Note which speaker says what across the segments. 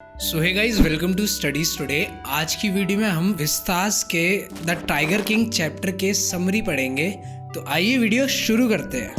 Speaker 1: So hey guys, welcome to studies today. आज की video में हम विस्तास के द टाइगर किंग चैप्टर के समरी पढ़ेंगे। तो आइए वीडियो शुरू करते हैं।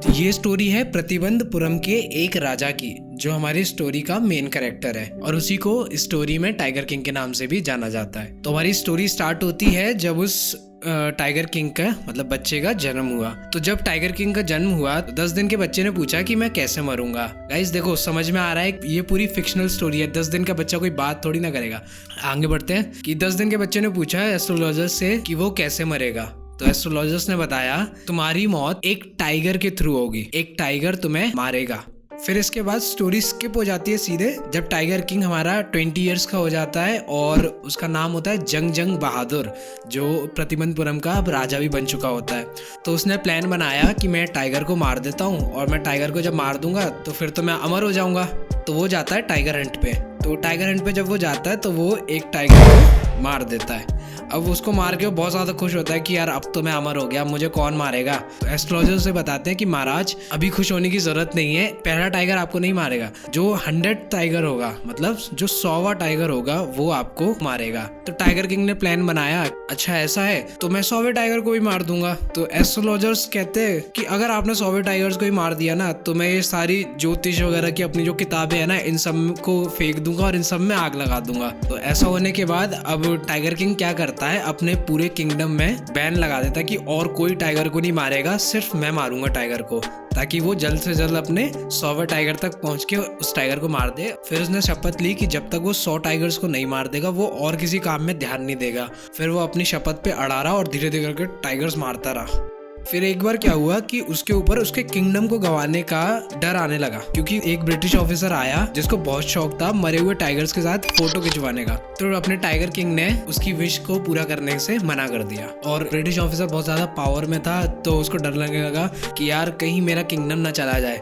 Speaker 1: तो ये स्टोरी है प्रतिबंधपुरम के एक राजा की, जो हमारी स्टोरी का मेन कैरेक्टर है और उसी को स्टोरी में टाइगर किंग के नाम से भी जाना जाता है। तो हमारी स्टोरी स्टार्ट होती है जब उस टाइगर किंग का मतलब बच्चे का जन्म हुआ। तो जब टाइगर किंग का जन्म हुआ तो 10 दिन के बच्चे ने पूछा कि मैं कैसे मरूंगा। गाइस देखो, समझ में आ रहा है ये पूरी फिक्शनल स्टोरी है। 10 दिन का बच्चा कोई बात थोड़ी ना करेगा। आगे बढ़ते हैं कि 10 दिन के बच्चे ने पूछा एस्ट्रोलॉजर से कि वो कैसे मरेगा। तो एस्ट्रोलॉजर्स ने बताया तुम्हारी मौत एक टाइगर के थ्रू होगी, एक टाइगर तुम्हें मारेगा। फिर इसके बाद स्टोरी स्किप हो जाती है सीधे जब टाइगर किंग हमारा 20 इयर्स का हो जाता है और उसका नाम होता है जंग बहादुर, जो प्रतिबंधपुरम का अब राजा भी बन चुका होता है। तो उसने प्लान बनाया कि मैं टाइगर को मार देता हूँ और मैं टाइगर को जब मार दूंगा तो फिर तो मैं अमर हो जाऊंगा। तो वो जाता है टाइगर हंट पे। तो टाइगर हंट पे जब वो जाता है तो वो एक टाइगर को मार देता है। अब उसको मार के वो बहुत ज़्यादा खुश होता है कि यार अब तो मैं अमर हो गया, मुझे कौन मारेगा। तो एस्ट्रोलॉजर से बताते हैं कि महाराज अभी खुश होने की जरूरत नहीं है, पहला टाइगर आपको नहीं मारेगा, जो 100 टाइगर होगा मतलब जो 100वां टाइगर होगा वो आपको मारेगा। तो टाइगर किंग ने प्लान बनाया, अच्छा ऐसा है तो मैं 100वें टाइगर को भी मार दूंगा। तो एस्ट्रोलॉजर्स कहते हैं कि अगर आपने 100वें टाइगर्स को ही मार दिया ना तो मैं ये सारी ज्योतिष वगैरह की अपनी जो किताबें है ना इन सब को फेंक दूंगा और इन सब में आग लगा दूंगा। तो ऐसा होने के बाद अब टाइगर किंग क्या करता है, अपने पूरे किंगडम में बैन लगा देता है कि और कोई टाइगर को नहीं मारेगा, सिर्फ मैं मारूंगा टाइगर को, ताकि वो जल्द से जल्द अपने 100वें टाइगर तक पहुंच के उस टाइगर को मार दे। फिर उसने शपथ ली कि जब तक वो 100 टाइगर्स को नहीं मार देगा वो और किसी काम में ध्यान नहीं देगा। फिर वो अपनी शपथ पे अड़ा रहा और धीरे धीरे करके टाइगर्स मारता रहा। फिर एक बार क्या हुआ कि उसके ऊपर उसके किंगडम को गंवाने का डर आने लगा, क्योंकि एक ब्रिटिश ऑफिसर आया जिसको बहुत शौक था मरे हुए टाइगर्स के साथ फोटो खिंचवाने का। तो अपने टाइगर किंग ने उसकी विश को पूरा करने से मना कर दिया। और ब्रिटिश ऑफिसर बहुत ज्यादा पावर में था तो उसको डर लगने लगा कि यार कहीं मेरा किंगडम ना चला जाए।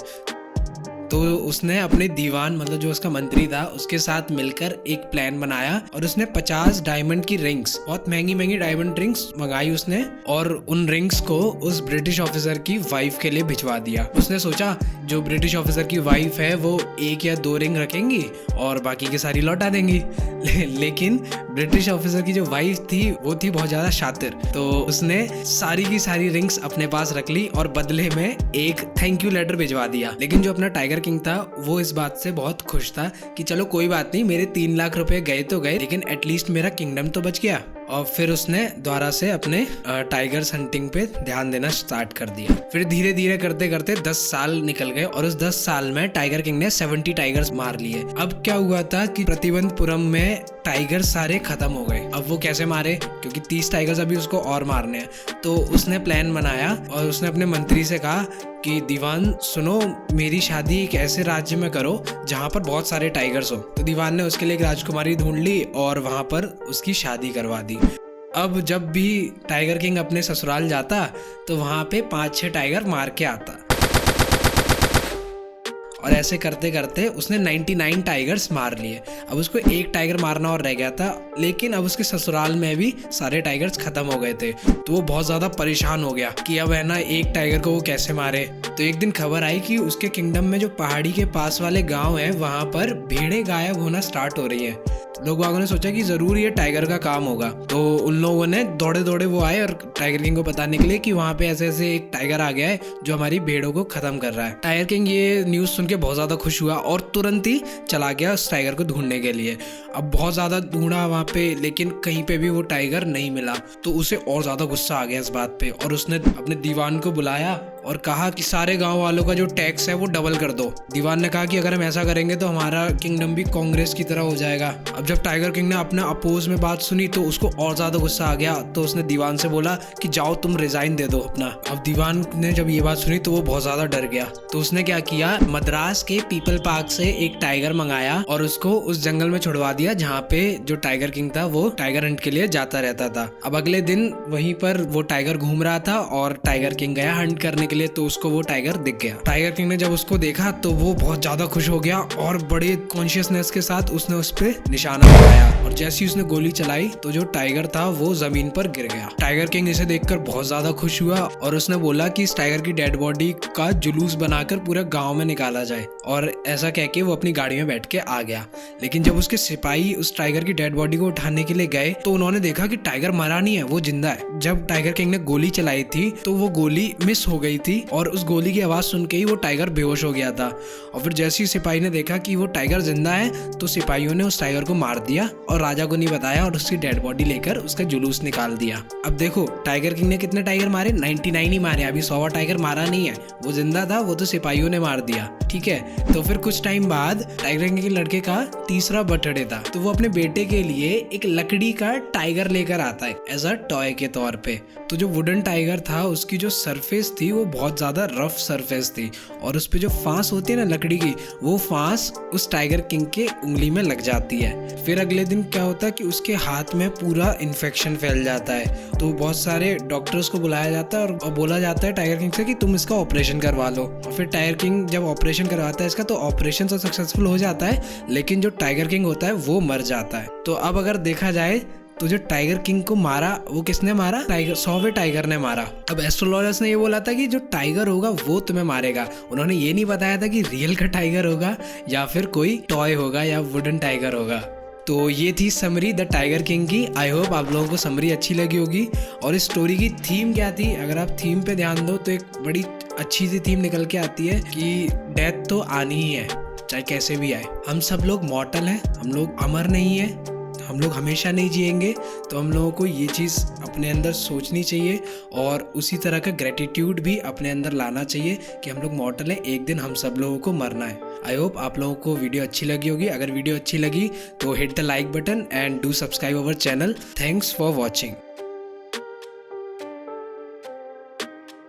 Speaker 1: तो उसने अपने दीवान मतलब जो उसका मंत्री था उसके साथ मिलकर एक प्लान बनाया और उसने 50 डायमंड की रिंग्स, बहुत महंगी महंगी डायमंड रिंग्स मंगाई उसने, और उन रिंग्स को उस ब्रिटिश ऑफिसर की वाइफ के लिए भिजवा दिया। उसने सोचा जो ब्रिटिश ऑफिसर की वाइफ है वो 1 या 2 रिंग रखेंगी और बाकी की सारी लौटा देंगी। लेकिन ब्रिटिश ऑफिसर की जो वाइफ थी वो थी बहुत ज्यादा शातिर, तो उसने सारी की सारी रिंग्स अपने पास रख ली और बदले में एक थैंक यू लेटर भिजवा दिया। लेकिन जो अपना टाइगर किंग था वो इस बात से बहुत खुश था कि चलो कोई बात नहीं, मेरे 3 लाख रुपए गए तो गए लेकिन एटलीस्ट मेरा किंगडम तो बच गया। और फिर उसने दोबारा से अपने टाइगर्स हंटिंग पे ध्यान देना स्टार्ट कर दिया। फिर धीरे धीरे करते करते 10 साल निकल गए और उस 10 साल में टाइगर किंग ने 70 टाइगर्स मार लिए। अब क्या हुआ था कि प्रतिबंधपुरम में टाइगर सारे खत्म हो गए। अब वो कैसे मारे, क्योंकि 30 टाइगर्स अभी उसको और मारने हैं। तो उसने प्लान बनाया और उसने अपने मंत्री से कहा कि दीवान सुनो, मेरी शादी एक ऐसे राज्य में करो जहाँ पर बहुत सारे टाइगर्स हो। तो दीवान ने उसके लिए एक राजकुमारी ढूंढ ली और वहाँ पर उसकी शादी करवा दी। अब जब भी टाइगर किंग अपने ससुराल जाता तो वहाँ पे 5-6 टाइगर मार के आता और ऐसे करते करते उसने 99 टाइगर्स मार लिए। अब उसको एक टाइगर मारना और रह गया था, लेकिन अब उसके ससुराल में भी सारे टाइगर्स खत्म हो गए थे। तो वो बहुत ज्यादा परेशान हो गया कि अब है ना एक टाइगर को वो कैसे मारे। तो एक दिन खबर आई कि उसके किंगडम में जो पहाड़ी के पास वाले गांव है वहां पर भेड़ें गायब होना स्टार्ट हो रही है। लोग बागों ने सोचा कि जरूर ये टाइगर का काम होगा। तो उन लोगों ने दौड़े दौड़े वो आए और टाइगर किंग को बताने के लिए कि वहाँ पे ऐसे ऐसे एक टाइगर आ गया है जो हमारी भेड़ों को खत्म कर रहा है। टाइगर किंग ये न्यूज़ सुन के बहुत ज़्यादा खुश हुआ और तुरंत ही चला गया उस टाइगर को ढूंढने के लिए। अब बहुत ज़्यादा ढूंढा वहाँ पे लेकिन कहीं पे भी वो टाइगर नहीं मिला। तो उसे और ज़्यादा गुस्सा आ गया इस बात पे और उसने अपने दीवान को बुलाया और कहा कि सारे गांव वालों का जो टैक्स है वो डबल कर दो। दीवान ने कहा कि अगर हम ऐसा करेंगे तो हमारा किंगडम भी कांग्रेस की तरह हो जाएगा। अब जब टाइगर किंग ने अपने अपोज में बात सुनी तो उसको और ज्यादा गुस्सा आ गया। तो उसने दीवान से बोला कि जाओ तुम रिजाइन दे दो अपना। अब दीवान ने जब ये बात सुनी तो वो बहुत ज्यादा डर गया। तो उसने क्या किया, मद्रास के पीपल पार्क से एक टाइगर मंगाया और उसको उस जंगल में छुड़वा दिया जहाँ पे जो टाइगर किंग था वो टाइगर हंट के लिए जाता रहता था। अब अगले दिन वहीं पर वो टाइगर घूम रहा था और टाइगर किंग गया हंट करने के लिए निकले तो उसको वो टाइगर दिख गया। टाइगर किंग ने जब उसको देखा तो वो बहुत ज्यादा खुश हो गया और बड़े कॉन्शियसनेस के साथ उसने उस पे निशाना लगाया और जैसे ही उसने गोली चलाई तो जो टाइगर था वो जमीन पर गिर गया। टाइगर किंग इसे देखकर बहुत ज्यादा खुश हुआ और उसने बोला कि इस टाइगर की डेड बॉडी का जुलूस बनाकर पूरे गांव में निकाला जाए, और ऐसा कह के वो अपनी गाड़ी में बैठ के आ गया। लेकिन जब उसके सिपाही उस टाइगर की डेड बॉडी को उठाने के लिए गए तो उन्होंने देखा कि टाइगर मरा नहीं है, वो जिंदा है। जब टाइगर किंग ने गोली चलाई थी तो वो गोली मिस हो गई थी और उस गोली की आवाज सुन के ही वो टाइगर बेहोश हो गया था। और फिर जैसे ही सिपाही ने देखा कि वो टाइगर जिंदा है तो सिपाहियों ने उस टाइगर को मार दिया और राजा को नहीं बताया और उसकी डेड बॉडी लेकर उसका जुलूस निकाल दिया। अब देखो टाइगर किंग ने कितने टाइगर मारे, 99 ही मारे, अभी 100वां टाइगर मारा नहीं है। वो जिंदा था, वो तो सिपाहियों ने मार दिया। ठीक है, तो फिर कुछ टाइम बाद टाइगर किंग के लड़के का तीसरा बर्थडे था तो वो अपने बेटे के लिए एक लकड़ी का टाइगर लेकर आता है एज अ टॉय के तौर पे। तो जो वुडन टाइगर था उसकी जो सरफेस थी वो बहुत ज्यादा रफ सरफेस थी और उस पे जो फांस होती है ना लकड़ी की, वो फांस उस टाइगर किंग के उंगली में लग जाती है। फिर अगले दिन क्या होता है कि उसके हाथ में पूरा इन्फेक्शन फैल जाता है तो बहुत सारे डॉक्टर्स को बुलाया जाता है और बोला जाता है टाइगर किंग से कि तुम इसका ऑपरेशन करवा लो। और फिर टाइगर किंग जब ऑपरेशन करवाता है इसका तो ऑपरेशन तो सक्सेसफुल हो जाता है, लेकिन जो टाइगर किंग होता है वो मर जाता है। तो अब अगर देखा जाए तो जो टाइगर किंग को मारा वो किसने मारा, टाइगर 100वें टाइगर ने मारा। अब एस्ट्रोलॉजर्स ने ये बोला था कि जो टाइगर होगा वो तुम्हें मारेगा, उन्होंने ये नहीं बताया था कि रियल का टाइगर होगा या फिर कोई टॉय होगा या वुडन टाइगर होगा। तो ये थी समरी द टाइगर किंग की। आई होप आप लोगों को समरी अच्छी लगी होगी। और इस स्टोरी की थीम क्या थी, अगर आप थीम पे ध्यान दो तो एक बड़ी अच्छी सी थीम निकल के आती है कि डेथ तो आनी ही है चाहे कैसे भी आए। हम सब लोग मॉर्टल हैं, हम लोग अमर नहीं है, हम लोग हमेशा नहीं जिएंगे। तो हम लोगों को ये चीज़ अपने अंदर सोचनी चाहिए और उसी तरह का ग्रेटिट्यूड भी अपने अंदर लाना चाहिए कि हम लोग मॉर्टल हैं, एक दिन हम सब लोगों को मरना है। आई होप आप लोगों को वीडियो अच्छी लगी होगी। अगर वीडियो अच्छी लगी तो hit the like button and do subscribe our channel. Thanks for watching.